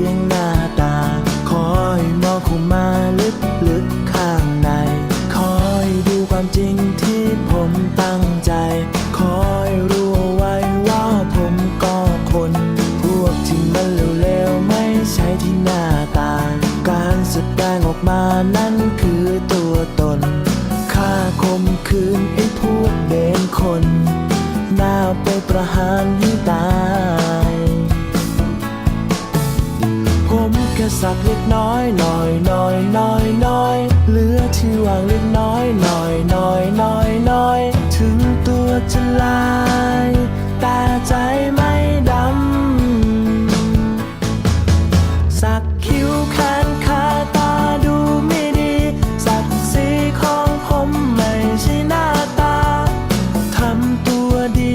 ยงหน้าตาคอยมองเข้ามาลึกๆข้างในคอยดูความจริงที่ผมตั้งใจคอยรู้เอาไว้ว่าผมก็คนพวกที่มันเลวๆไม่ใช่ที่หน้าตาการแสดงออกมานั่นคือตัวตนค่าคมคืนไอ้พวกเด่นคนน่าไปประหารให้ตายผมแค่สักเล็กน้อยหน่อยเหลือที่ว่างเล็กน้อยหน่อยถึงตัวจะลายแต่ใจไม่ดำสักคิ้วแขนขาตาดูไม่ดีศักดิ์ศรีของผมไม่ใช่หน้าตาทำตัวดี